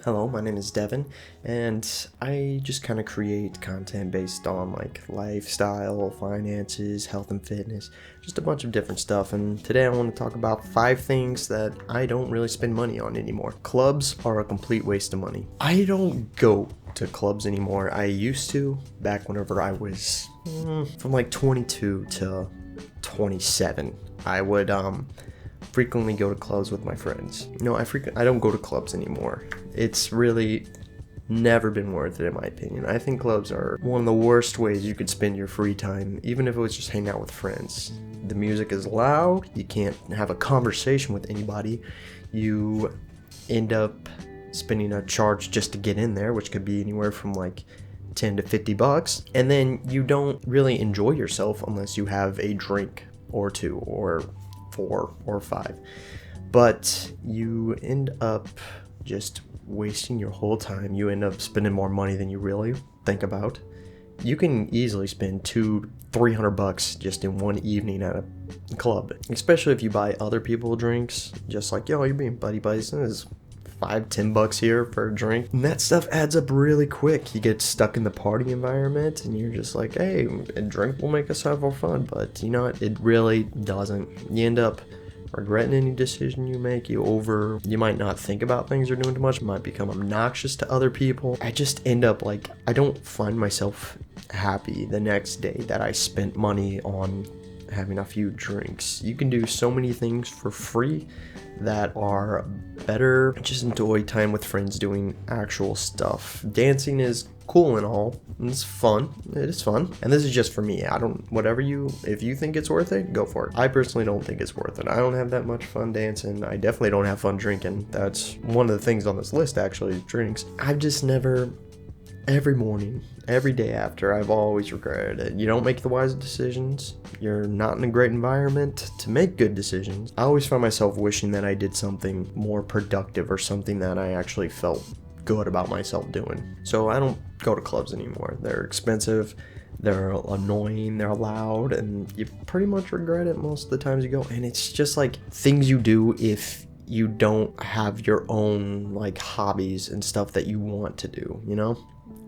Hello, my name is Devin, and I just kind of create content based on like lifestyle, finances, health and fitness, just a bunch of different stuff. And today I want to talk about 5 things that I don't really spend money on anymore. Clubs are a complete waste of money. I don't go to clubs anymore. I used to back whenever I was from like 22 to 27. I would frequently go to clubs with my friends. I don't go to clubs anymore. It's really never been worth it in my opinion. I think clubs are one of the worst ways you could spend your free time, even if it was just hanging out with friends. The music is loud, you can't have a conversation with anybody. You end up spending a charge just to get in there, which could be anywhere from like 10 to 50 bucks. And then you don't really enjoy yourself unless you have a drink or two or 4 or 5. But you end up just wasting your whole time. You end up spending more money than you really think about. You can easily spend $200-300 bucks just in one evening at a club, especially if you buy other people drinks. Just like, yo, you're being buddy buddies, and it's $5-10 bucks here for a drink, and that stuff adds up really quick. You get stuck in the party environment and you're just like, hey, a drink will make us have more fun, but you know what, it really doesn't. You end up regretting any decision you make. You might not think about things you're doing too much. You might become obnoxious to other people. I just end up like, I don't find myself happy the next day that I spent money on having a few drinks. You can do so many things for free that are better. Just enjoy time with friends doing actual stuff. Dancing is cool and all, and it's fun. It is fun. And this is just for me. If you think it's worth it, go for it. I personally don't think it's worth it. I don't have that much fun dancing. I definitely don't have fun drinking. That's one of the things on this list, actually, is drinks. I've just never, every morning, every day after, I've always regretted it. You don't make the wise decisions. You're not in a great environment to make good decisions. I always find myself wishing that I did something more productive or something that I actually felt good about myself doing. So I don't go to clubs anymore. They're expensive, they're annoying, they're loud, and you pretty much regret it most of the times you go. And it's just like things you do if you don't have your own like hobbies and stuff that you want to do, you know?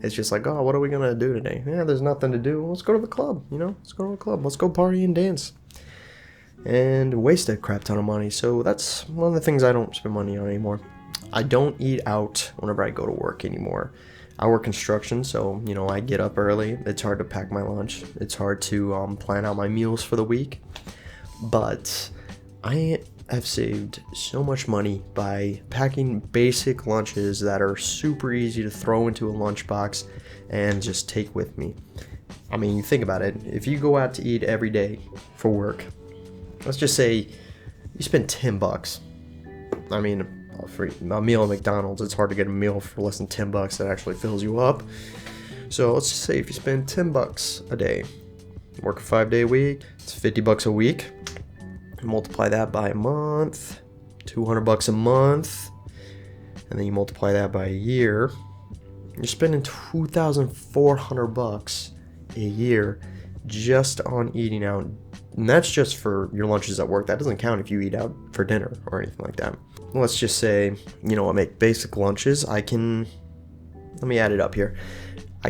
It's just like, oh, what are we gonna do today? Yeah, there's nothing to do. Let's go to the club, you know? Let's go to the club. Let's go party and dance. And waste a crap ton of money. So that's one of the things I don't spend money on anymore. I don't eat out whenever I go to work anymore. I work construction, so, you know, I get up early. It's hard to pack my lunch. It's hard to plan out my meals for the week. But I have saved so much money by packing basic lunches that are super easy to throw into a lunchbox and just take with me. I mean, think about it. If you go out to eat every day for work, let's just say you spend 10 bucks. I mean, for a meal at McDonald's, it's hard to get a meal for less than 10 bucks that actually fills you up. So let's just say if you spend 10 bucks a day, work a 5-day week, it's 50 bucks a week. Multiply that by a month, 200 bucks a month, and then you multiply that by a year, you're spending 2,400 bucks a year just on eating out. And that's just for your lunches at work. That doesn't count if you eat out for dinner or anything like that. Let's just say, you know, I make basic lunches. Let me add it up here. I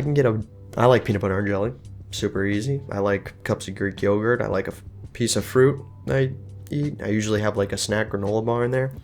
like peanut butter and jelly, super easy. I like cups of Greek yogurt. I like a piece of fruit I eat. I usually have like a snack granola bar in there.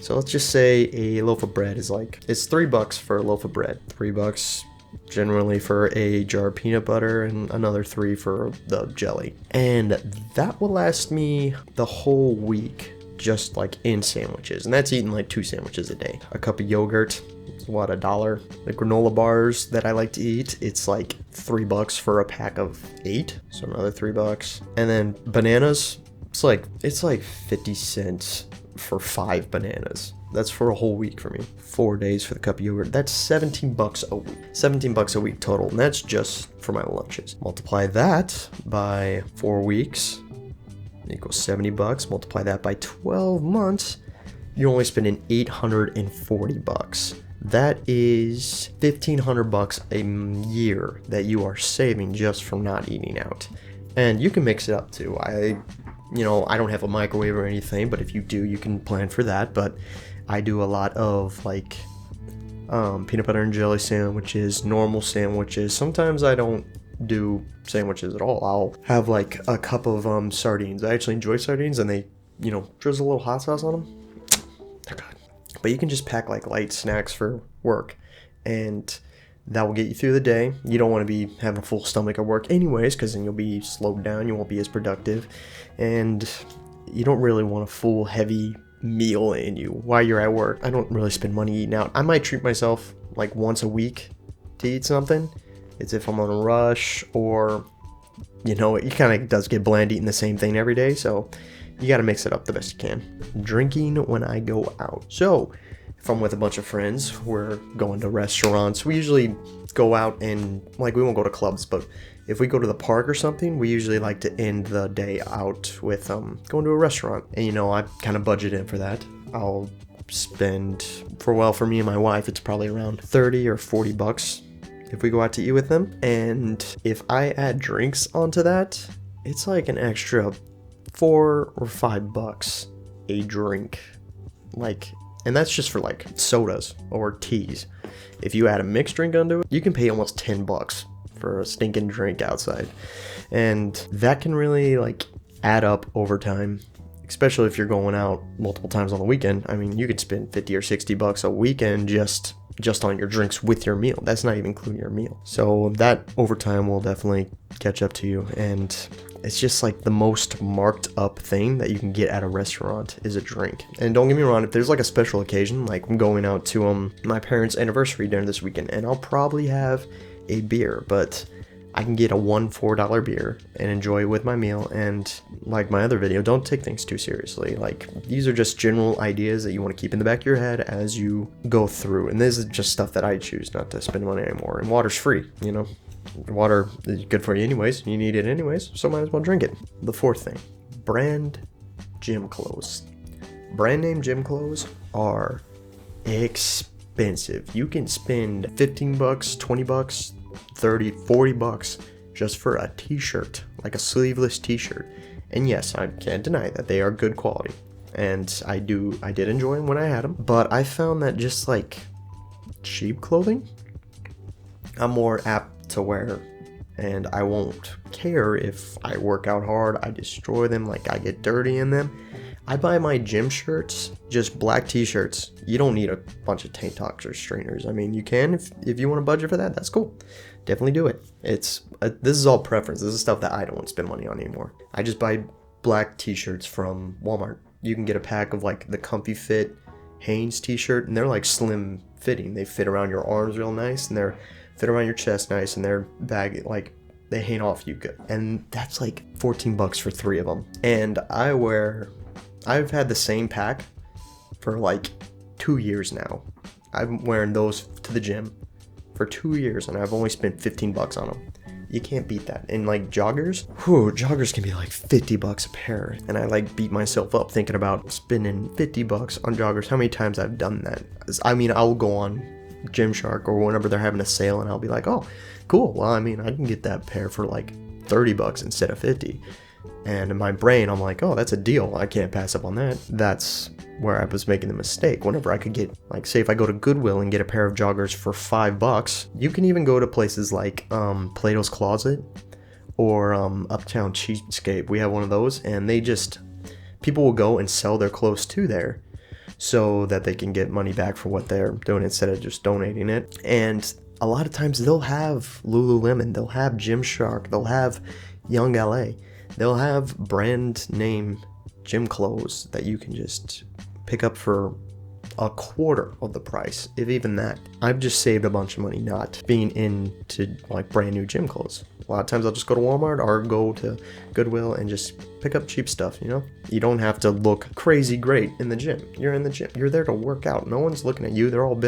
So let's just say a loaf of bread it's $3 for a loaf of bread. $3 generally for a jar of peanut butter, and another $3 for the jelly. And that will last me the whole week, just like in sandwiches. And that's eating like 2 sandwiches a day. A cup of yogurt, it's what, $1? The granola bars that I like to eat, it's like $3 for a pack of 8, so another $3. And then bananas, it's like 50 cents for 5 bananas. That's for a whole week for me. 4 days for the cup of yogurt. That's 17 bucks a week. 17 bucks a week total, and that's just for my lunches. Multiply that by 4 weeks, equals 70 bucks. Multiply that by 12 months, you're only spending 840 bucks. That is 1,500 bucks a year that you are saving just from not eating out. And you can mix it up too. I don't have a microwave or anything, but if you do, you can plan for that. But I do a lot of like peanut butter and jelly sandwiches, normal sandwiches. Sometimes I don't do sandwiches at all. I'll have like a cup of sardines. I actually enjoy sardines, and they, drizzle a little hot sauce on them. They're good. But you can just pack like light snacks for work, and that will get you through the day. You don't want to be having a full stomach at work anyways, because then you'll be slowed down. You won't be as productive, and you don't really want a full heavy meal in you while you're at work. I don't really spend money eating out. I might treat myself like once a week to eat something. It's if I'm on a rush, or it kind of does get bland eating the same thing every day, so you got to mix it up the best you can. Drinking when I go out. So if I'm with a bunch of friends, we're going to restaurants. We usually go out and, we won't go to clubs, but if we go to the park or something, we usually like to end the day out with going to a restaurant. And I kind of budget in for that. I'll spend, for me and my wife, it's probably around 30 or 40 bucks if we go out to eat with them. And if I add drinks onto that, it's like an extra $4 or $5 a drink. And that's just for sodas or teas. If you add a mixed drink onto it, you can pay almost $10 for a stinking drink outside. And that can really add up over time, especially if you're going out multiple times on the weekend. I mean, you could spend $50 or $60 a weekend just on your drinks with your meal. That's not even including your meal. So that over time will definitely catch up to you. And it's just the most marked up thing that you can get at a restaurant is a drink. And don't get me wrong, if there's a special occasion, I'm going out to my parents' anniversary dinner this weekend, and I'll probably have a beer, but I can get a $4 beer and enjoy it with my meal. And like my other video, don't take things too seriously. These are just general ideas that you want to keep in the back of your head as you go through. And this is just stuff that I choose not to spend money anymore. And water's free, Water is good for you anyways. You need it anyways, so might as well drink it. The fourth thing, brand gym clothes. Brand name gym clothes are expensive. You can spend $15, $20, $30, $40 just for a t-shirt, a sleeveless t-shirt. And yes, I can't deny that they are good quality, and I did enjoy them when I had them. But I found that just cheap clothing, I'm more apt to wear, and I won't care if I work out hard, I destroy them, I get dirty in them. I buy my gym shirts, just black t-shirts. You don't need a bunch of tank tops or strainers. I mean, you can if you want to budget for that, that's cool. Definitely do it. This is all preference. This is stuff that I don't want to spend money on anymore. I just buy black t-shirts from Walmart. You can get a pack of the Comfy Fit Hanes t-shirt, and they're slim fitting. They fit around your arms real nice, and they're fit around your chest nice, and they're baggy, they hang off you good. And that's $14 for 3 of them. And I've had the same pack for 2 years now. I'm wearing those to the gym for 2 years, and I've only spent $15 on them. You can't beat that. And joggers, joggers can be $50 a pair. And I beat myself up thinking about spending $50 on joggers. How many times I've done that? I mean, I'll go on Gymshark or whenever they're having a sale, and I'll be oh, cool. Well, I mean, I can get that pair for $30 instead of $50. And in my brain, I'm oh, that's a deal. I can't pass up on that. That's where I was making the mistake. Whenever I could get, say if I go to Goodwill and get a pair of joggers for $5, you can even go to places Plato's Closet or Uptown Cheapskate. We have one of those, and people will go and sell their clothes to there so that they can get money back for what they're doing instead of just donating it. And a lot of times they'll have Lululemon, they'll have Gymshark, they'll have Young LA. They'll have brand name gym clothes that you can just pick up for a quarter of the price, if even that. I've just saved a bunch of money not being into brand new gym clothes. A lot of times I'll just go to Walmart or go to Goodwill and just pick up cheap stuff, You don't have to look crazy great in the gym. You're in the gym. You're there to work out. No one's looking at you. They're all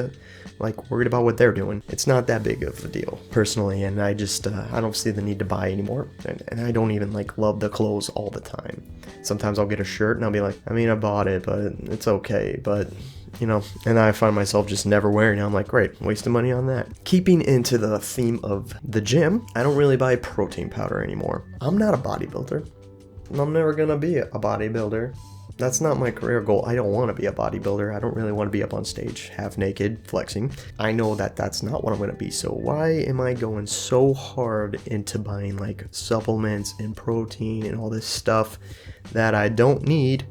worried about what they're doing. It's not that big of a deal, personally, and I just, I don't see the need to buy anymore. And I don't even love the clothes all the time. Sometimes I'll get a shirt and I'll be I bought it, but it's okay, but and I find myself just never wearing it. I'm great, wasting money on that. Keeping into the theme of the gym, I don't really buy protein powder anymore. I'm not a bodybuilder. I'm never gonna be a bodybuilder. That's not my career goal. I don't want to be a bodybuilder. I don't really want to be up on stage half naked flexing. I know that that's not what I'm going to be. So why am I going so hard into buying like supplements and protein and all this stuff that I don't need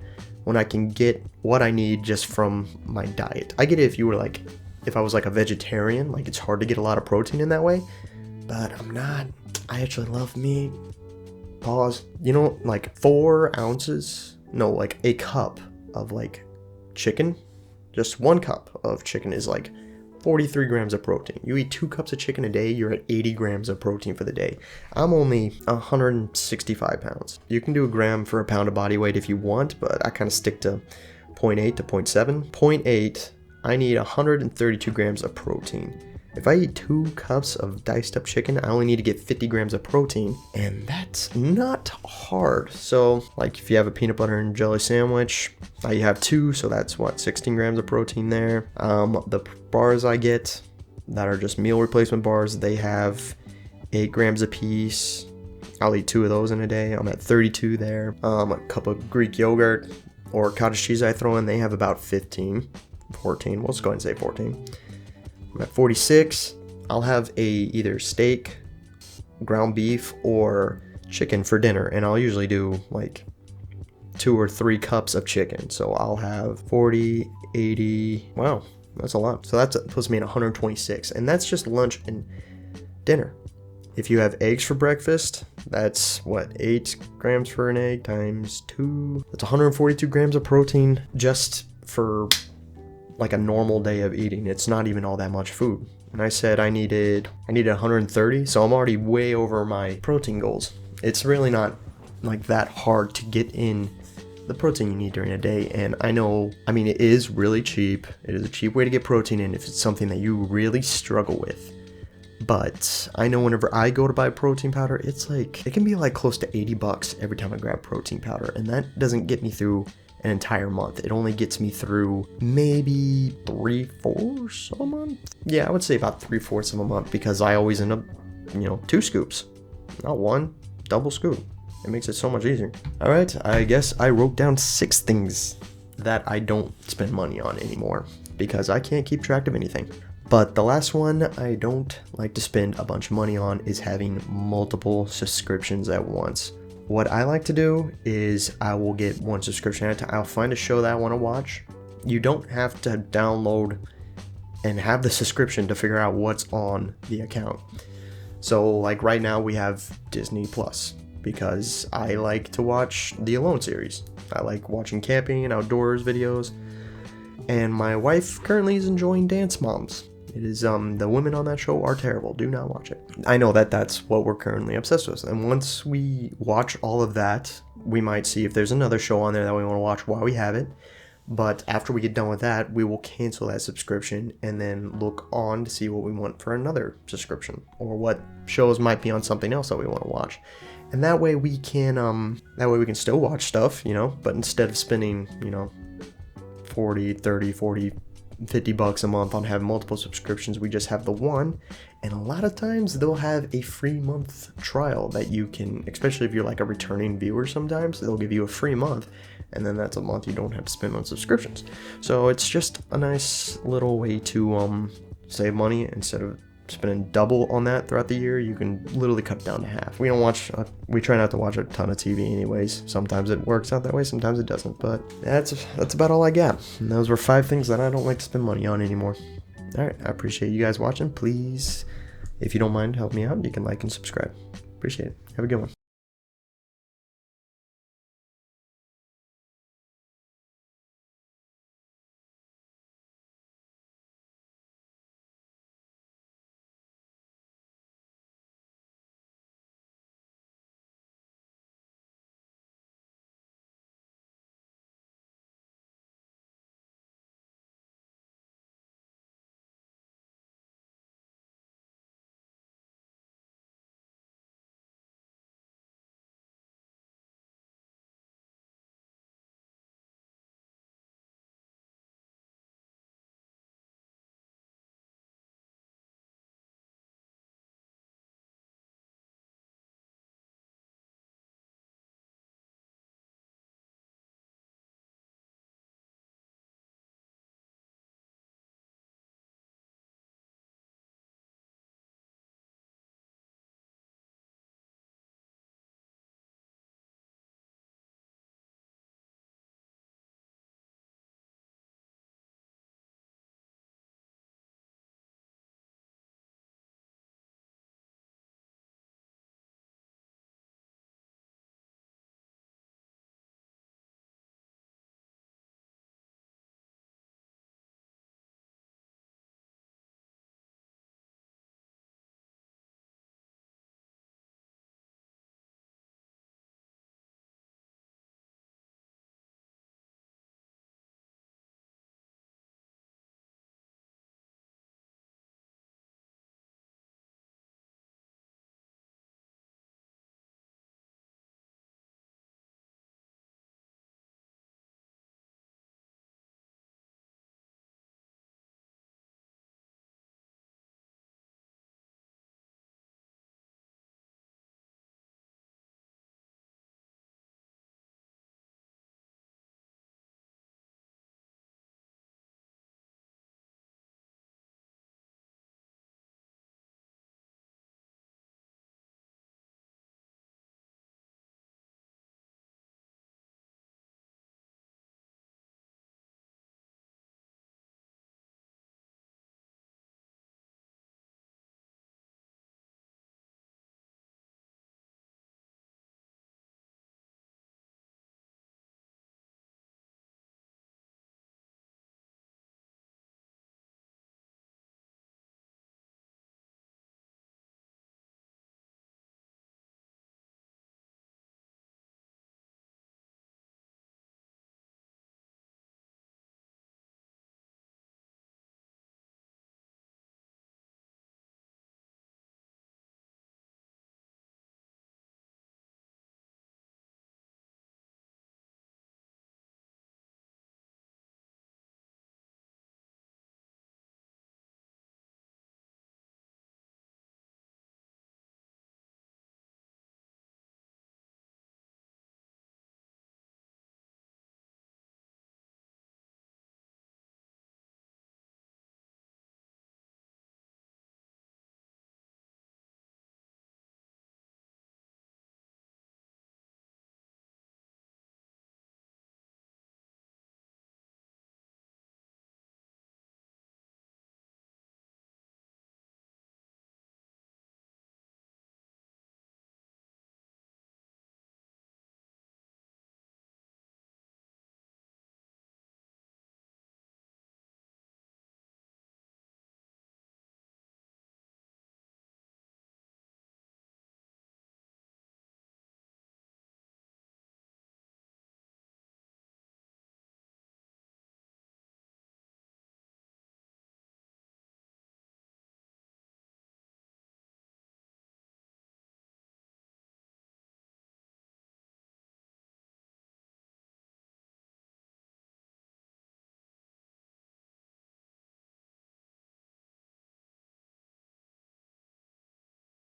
when I can get what I need just from my diet? I get it if I was like a vegetarian, like it's hard to get a lot of protein in that way, but I'm not. I actually love meat. Pause. You know, like 4 ounces, no, like a cup of like chicken, just 1 cup of chicken is like 43 grams of protein. You eat 2 cups of chicken a day, you're at 80 grams of protein for the day. I'm only 165 pounds. You can do a gram for a pound of body weight if you want, but I kind of stick to 0.8 to 0.7. 0.8, I need 132 grams of protein. If I eat 2 cups of diced up chicken, I only need to get 50 grams of protein, and that's not hard. So, like if you have a peanut butter and jelly sandwich, you have 2, so that's what, 16 grams of protein there. The bars I get that are just meal replacement bars, they have 8 grams a piece. I'll eat 2 of those in a day. I'm at 32 there. A cup of Greek yogurt or cottage cheese I throw in, they have about 14. Let's go ahead and say 14. I'm at 46. I'll have either steak, ground beef, or chicken for dinner, and I'll usually do like 2 or 3 cups of chicken. So I'll have 40, 80. Wow, that's a lot. So that puts me at 126, and that's just lunch and dinner. If you have eggs for breakfast, that's what, 8 grams for an egg times 2. That's 142 grams of protein just for like a normal day of eating. It's not even all that much food. And I said I needed 130, so I'm already way over my protein goals. It's really not like that hard to get in the protein you need during a day. And I know, I mean, it is really cheap. It is a cheap way to get protein in if it's something that you really struggle with. But I know whenever I go to buy protein powder, it's like, it can be like close to $80 every time I grab protein powder. And that doesn't get me through an entire month. It only gets me through maybe 3/4 of a month. Yeah, I would say about 3/4 of a month, because I always end up, 2 scoops, not 1, double scoop. It makes it so much easier. All right, I guess I wrote down 6 things that I don't spend money on anymore because I can't keep track of anything. But the last one I don't like to spend a bunch of money on is having multiple subscriptions at once. What I like to do is I will get 1 subscription at a time. I'll find a show that I want to watch. You don't have to download and have the subscription to figure out what's on the account. So like right now we have Disney Plus because I like to watch the Alone series. I like watching camping and outdoors videos. And my wife currently is enjoying Dance Moms. It is, the women on that show are terrible. Do not watch it. I know that that's what we're currently obsessed with. And once we watch all of that, we might see if there's another show on there that we want to watch while we have it. But after we get done with that, we will cancel that subscription and then look on to see what we want for another subscription, or what shows might be on something else that we want to watch. And that way we can still watch stuff, but instead of spending, 40, 30, 40, $50 a month on having multiple subscriptions, we just have the one. And a lot of times they'll have a free month trial that you can, especially if you're like a returning viewer, sometimes they'll give you a free month, and then that's a month you don't have to spend on subscriptions. So it's just a nice little way to save money. Instead of spending double on that throughout the year, you can literally cut it down to half. We try not to watch a ton of TV anyways. Sometimes it works out that way, sometimes it doesn't, but that's about all I got. And those were 5 things that I don't like to spend money on anymore. All right, I appreciate you guys watching. Please, if you don't mind, help me out. You can like and subscribe. Appreciate it. Have a good one.